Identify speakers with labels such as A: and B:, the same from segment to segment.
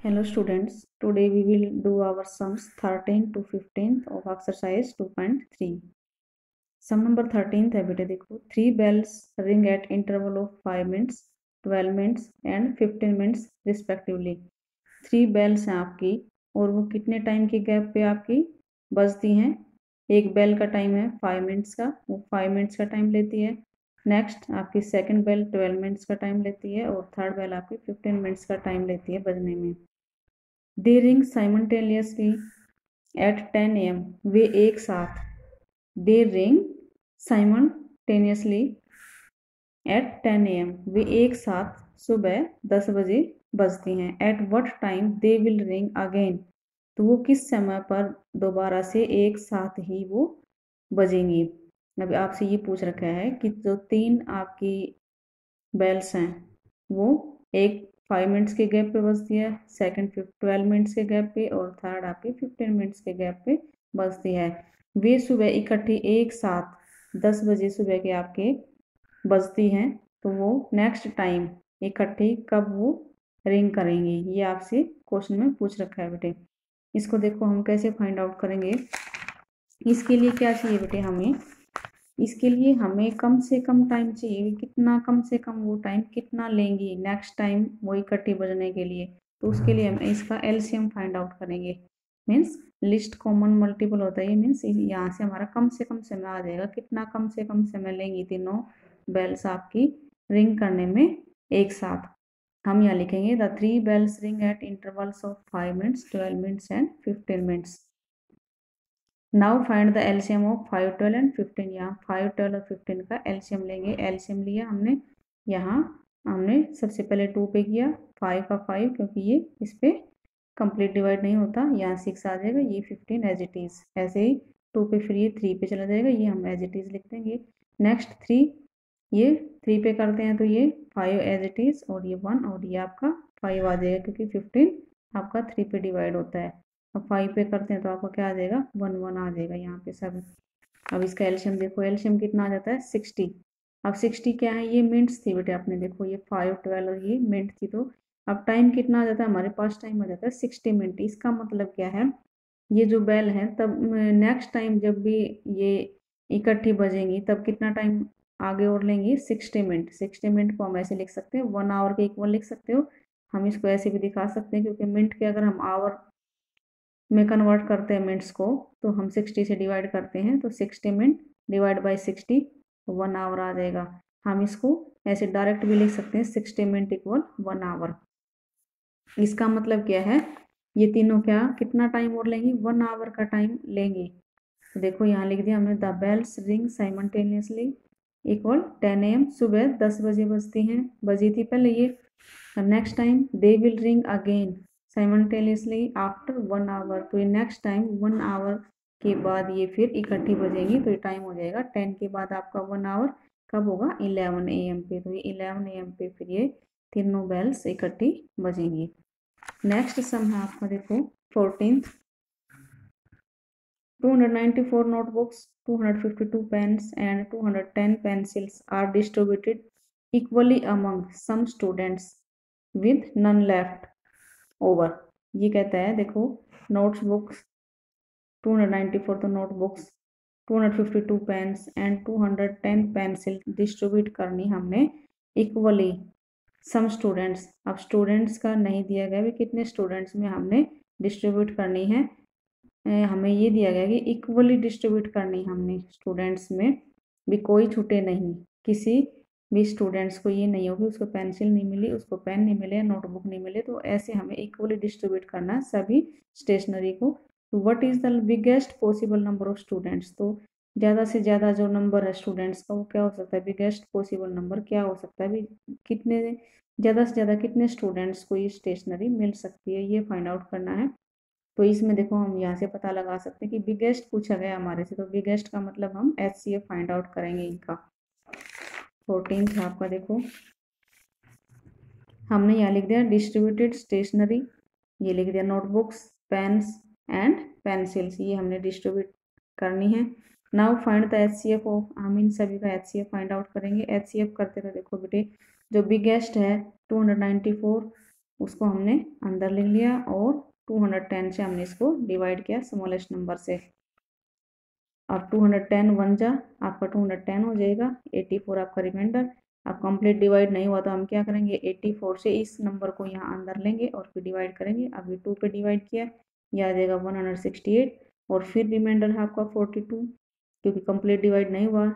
A: Hello students, today we will do our sums 13 to 15th of exercise 2.3. Sum number 13th है बेटे देखो 3 bells ring at interval of 5 minutes, 12 minutes and 15 minutes respectively. 3 bells हैं आपकी और वो कितने time के गैप पे आपकी बजती हैं। एक बेल का टाइम है 5 मिनट्स का, वो 5 मिनट्स का टाइम लेती है। नेक्स्ट आपकी सेकंड बेल 12 मिनट्स का टाइम लेती है और थर्ड बेल आपकी 15 मिनट्स का टाइम लेती है बजने में। They ring simultaneously at 10 a.m. वे एक साथ They ring simultaneously at 10 a.m. वे एक साथ सुबह 10 बजे बजती हैं। At what time they will ring again? तो वो किस समय पर दोबारा से एक साथ ही वो बजेंगी। अभी आपसे ये पूछ रखा है कि जो 3 आपकी बेल्स हैं वो एक 5 मिनट्स के गैप पे बजती है, सेकंड 12 मिनट्स के गैप पे और थर्ड आपकी 15 मिनट्स के गैप पे बजती है। वे सुबह इकट्ठी एक साथ 10 बजे सुबह के आपके बजती हैं, तो वो नेक्स्ट टाइम इकट्ठी कब वो रिंग करेंगी, ये आपसे क्वेश्चन में पूछ रखा है बेटे। इसको देखो हम कैसे फाइंड आउट करेंगे। इसके लिए क्या चाहिए बेटे हमें, इसके लिए हमें कम से कम टाइम चाहिए। कितना कम से कम वो टाइम कितना लेंगी नेक्स्ट टाइम वो इकट्ठी बजने के लिए, तो उसके लिए हम इसका एलसीएम फाइंड आउट करेंगे। मीन्स लिस्ट कॉमन मल्टीपल होता है, मीन्स यहाँ से हमारा कम से कम समय आ जाएगा। कितना कम से कम समय लेंगी तीनों बेल्स आपकी रिंग करने में एक साथ। हम यहाँ लिखेंगे the 3 bells ring at intervals of 5 minutes, 12 minutes and 15 minutes. Now find the LCM of 5, 12 and 15। यहाँ 5, 12 और 15 का एलसीएम लेंगे। एलसीएम लिया हमने, यहाँ हमने सबसे पहले 2 पे किया, 5 का 5 क्योंकि ये इस पे कंप्लीट डिवाइड नहीं होता, यहाँ 6 आ जाएगा, ये 15 एज इट इज। ऐसे ही 2 पे फिर ये 3 पे चला जाएगा, ये हम एज इट इज लिख देंगे। नेक्स्ट 3, ये 3 पे करते हैं तो ये 5 एज इट इज और ये 1 और ये आपका 5 आ जाएगा क्योंकि 15 आपका 3 पे डिवाइड होता है। अब 5 पे करते हैं तो आपको क्या आ जाएगा, 1 1 आ जाएगा यहाँ पे सब। अब इसका एलसीएम देखो, एलसीएम कितना आ जाता है 60। अब 60 क्या है, ये मिनट्स थी बेटे, आपने देखो ये 5, 12 और ये मिनट थी, तो अब टाइम कितना आ जाता है हमारे पास, टाइम आ जाता है 60 मिनट। इसका मतलब क्या है, ये जो बेल है तब नेक्स्ट टाइम जब भी ये इकट्ठी बजेंगी तब कितना टाइम आगे और लेंगी, 60 मिनट। 60 मिनट को हम ऐसे लिख सकते हैं, 1 आवर के इक्वल लिख सकते हो। हम इसको ऐसे भी दिखा सकते हैं क्योंकि मिनट के अगर हम आवर में कन्वर्ट करते हैं मिनट्स को, तो हम 60 से डिवाइड करते हैं, तो 60 मिनट डिवाइड बाई 60 1 आवर आ जाएगा। हम इसको ऐसे डायरेक्ट भी लिख सकते हैं, 60 मिनट इक्वल 1 आवर। इसका मतलब क्या है, ये तीनों क्या कितना टाइम और लेंगी, 1 आवर का टाइम लेंगी। तो देखो यहाँ लिख दिया हमने, the bells ring simultaneously equal 10 AM, सुबह 10 बजे बजती हैं, बजी थी पहले ये। Next time they will ring again simultaneously after 1 hour, तो ये नेक्स्ट टाइम 1 आवर के बाद ये फिर इकट्ठी बजेंगी, तो ये टाइम हो जाएगा 10 के बाद आपका 1 आवर कब होगा, 11 AM पे। तो ये 11 AM पे फिर ये तीनों बेल्स इकट्ठी बजेंगी। नेक्स्ट सम है आपका देखो 14th, 294 notebooks, 252 pens and 210 pencils are distributed equally among some students with none left over। ये कहता है देखो, नोट्स बुक्स 294 तो notebooks, 252 pens and 210 pencil distribute करनी हमने इक्वली सम स्टूडेंट्स। अब स्टूडेंट्स का नहीं दिया गया भी कितने स्टूडेंट्स में हमने डिस्ट्रीब्यूट करनी है, हमें ये दिया गया कि इक्वली डिस्ट्रीब्यूट करनी हमने स्टूडेंट्स में भी, कोई छूटे नहीं। किसी भी स्टूडेंट्स को ये नहीं होगी उसको पेंसिल नहीं मिली, उसको पेन नहीं मिले, नोटबुक नहीं मिले, तो ऐसे हमें इक्वली डिस्ट्रीब्यूट करना है सभी स्टेशनरी को। तो what is the biggest possible number of students, तो ज़्यादा से ज़्यादा जो नंबर है स्टूडेंट्स का वो क्या हो सकता है, बिगेस्ट पॉसिबल नंबर क्या हो सकता है, कितने ज़्यादा से ज़्यादा कितने स्टूडेंट्स को ये स्टेशनरी मिल सकती है, ये फाइंड आउट करना है। तो इसमें देखो हम यहाँ से पता लगा सकते हैं कि बिगेस्ट पूछा गया हमारे से, तो बिगेस्ट का मतलब हम HCF फाइंड आउट करेंगे इनका। 14 है आपका देखो, हमने यहाँ लिख दिया डिस्ट्रीब्यूटेड स्टेशनरी, ये लिख दिया नोटबुक्स, पेन्स एंड पेंसिल्स, ये हमने डिस्ट्रीब्यूट करनी है। Now find the HCF of, हम इन सभी का HCF फाइंड आउट करेंगे। HCF करते तो देखो बेटे, जो बिगेस्ट है 294 उसको हमने अंदर लिख लिया और 210 से हमने इसको डिवाइड किया स्मॉलेस्ट नंबर से। अब 210 वन जा आपका 210 हो जाएगा, 84 आपका रिमाइंडर। अब कंप्लीट डिवाइड नहीं हुआ तो हम क्या करेंगे, 84 से इस नंबर को यहाँ अंदर लेंगे और फिर डिवाइड करेंगे। अब ये 2 पे डिवाइड किया, यह आ जाएगा 168 और फिर रिमाइंडर है आपका 42, क्योंकि कंप्लीट डिवाइड नहीं हुआ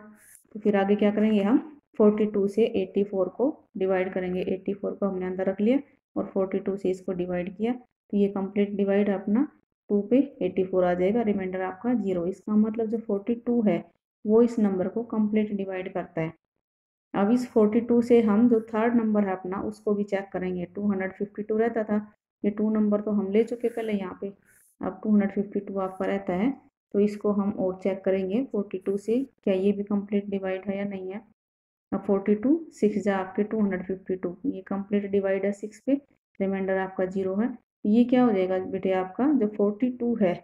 A: तो फिर आगे क्या करेंगे, हम 42 से 84 को डिवाइड करेंगे। 84 को हमने अंदर रख लिया और 42 से इसको डिवाइड किया, तो ये कंप्लीट डिवाइड अपना 2 पे 84 आ जाएगा, रिमाइंडर आपका 0। इसका मतलब जो 42 है वो इस नंबर को कंप्लीट डिवाइड करता है। अब इस 42 से हम जो थर्ड नंबर है अपना उसको भी चेक करेंगे। 252 रहता था, ये 2 नंबर तो हम ले चुके पहले यहाँ पे, अब 252 आपका रहता है, तो इसको हम और चेक करेंगे 42 से, क्या ये भी कंप्लीट डिवाइड है या नहीं है। अब 42 6 जा आपके 252, ये कंप्लीट डिवाइड है 6 पे, रिमाइंडर आपका 0 है। ये क्या हो जाएगा बेटे, आपका जो 42 है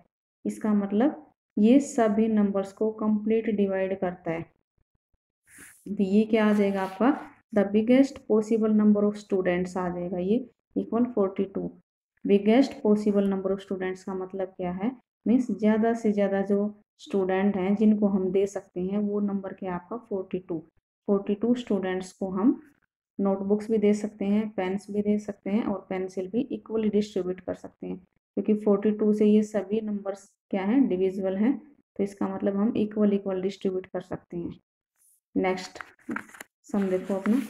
A: इसका मतलब ये सभी नंबर्स को कंप्लीट डिवाइड करता है। तो ये क्या आ जाएगा आपका, the biggest possible number of students आ जाएगा, ये equal 42। Biggest possible number of students का मतलब क्या है, मीन्स ज़्यादा से ज़्यादा जो स्टूडेंट हैं जिनको हम दे सकते हैं वो नंबर क्या है आपका 42। 42 स्टूडेंट्स को हम नोटबुक्स भी दे सकते हैं, पेन्स भी दे सकते हैं और पेंसिल भी इक्वली डिस्ट्रीब्यूट कर सकते हैं, क्योंकि 42 से ये सभी नंबर्स क्या हैं, डिविजिबल हैं, तो इसका मतलब हम इक्वल डिस्ट्रीब्यूट कर सकते हैं। नेक्स्ट सम देखो अपना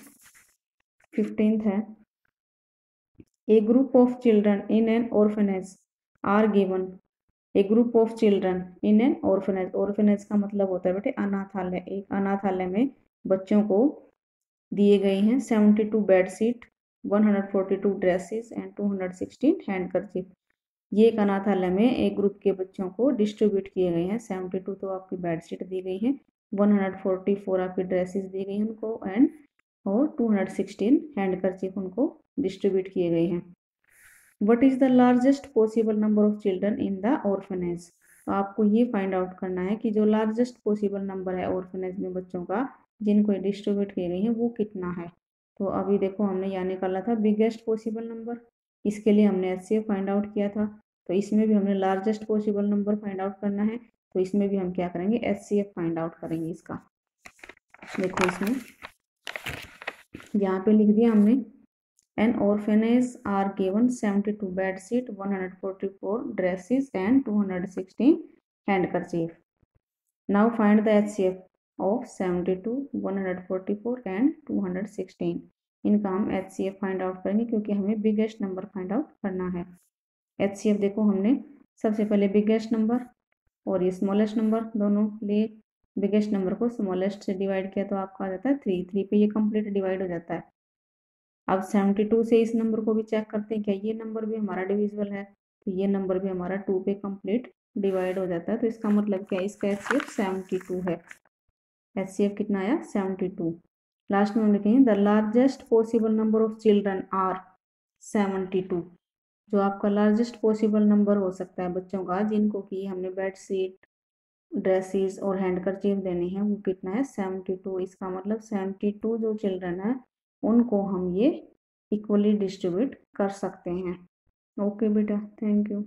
A: 15th है, a group of children in an orphanage are given. A group of children in an orphanage, orphanage का मतलब होता है बेटे अनाथालय। एक अनाथालय में बच्चों को दिए गए हैं 72 bed sheet, 142 dresses and 216 handkerchief. ये एक अनाथालय में एक ग्रुप के बच्चों को डिस्ट्रीब्यूट किए गए हैं। 72 तो आपकी बेड शीट दी गई है, 144 आपकी ड्रेसेस दी गई हैं उनको एंड और 216 हैंडकरचीफ उनको डिस्ट्रीब्यूट किए गए हैं। What is the largest possible number of children in the orphanage. तो आपको ये फाइंड आउट करना है कि जो लार्जेस्ट पॉसिबल नंबर है ऑर्फनेज में बच्चों का जिनको डिस्ट्रीब्यूट किए गए हैं वो कितना है। तो अभी देखो हमने यहाँ निकाला था बिगेस्ट पॉसिबल नंबर, इसके लिए हमने HCF फाइंड आउट किया था, तो इसमें भी हमने largest possible number find out करना है, तो इसमें भी हम क्या करेंगे, HCF फाइंड आउट करेंगे इसका। देखो इसमें यहाँ पे लिख दिया हमने, an orphanage are given 72 bed sheet, 144 dresses and 216 handkerchief. Now find the HCF of 72, 144 and 216। इनका हम HCF फाइंड आउट करेंगे क्योंकि हमें बिगेस्ट नंबर फाइंड आउट करना है। HCF देखो हमने सबसे पहले बिगेस्ट नंबर और ये स्मॉलेस्ट नंबर दोनों लिए, बिगेस्ट नंबर को स्मॉलेस्ट से डिवाइड किया तो आपका आ जाता है 3 पे ये कंप्लीट डिवाइड हो जाता है। अब 72 से इस नंबर को भी चेक करते हैं क्या ये नंबर भी हमारा डिविजिबल है, तो ये नंबर भी हमारा 2 पे कंप्लीट डिवाइड हो जाता है, तो इसका मतलब क्या है, इसका HCF 72 है। HCF कितना आया 72। लास्ट में हम लिखेंगे the largest possible number of children are 72। जो आपका लार्जेस्ट पॉसिबल नंबर हो सकता है बच्चों का जिनको कि हमने बेड शीट, ड्रेसेस और हैंडकरचीफ देने हैं, वो कितना है 72। इसका मतलब 72 जो चिल्ड्रन है उनको हम ये इक्वली डिस्ट्रीब्यूट कर सकते हैं। ओके बेटा, थैंक यू।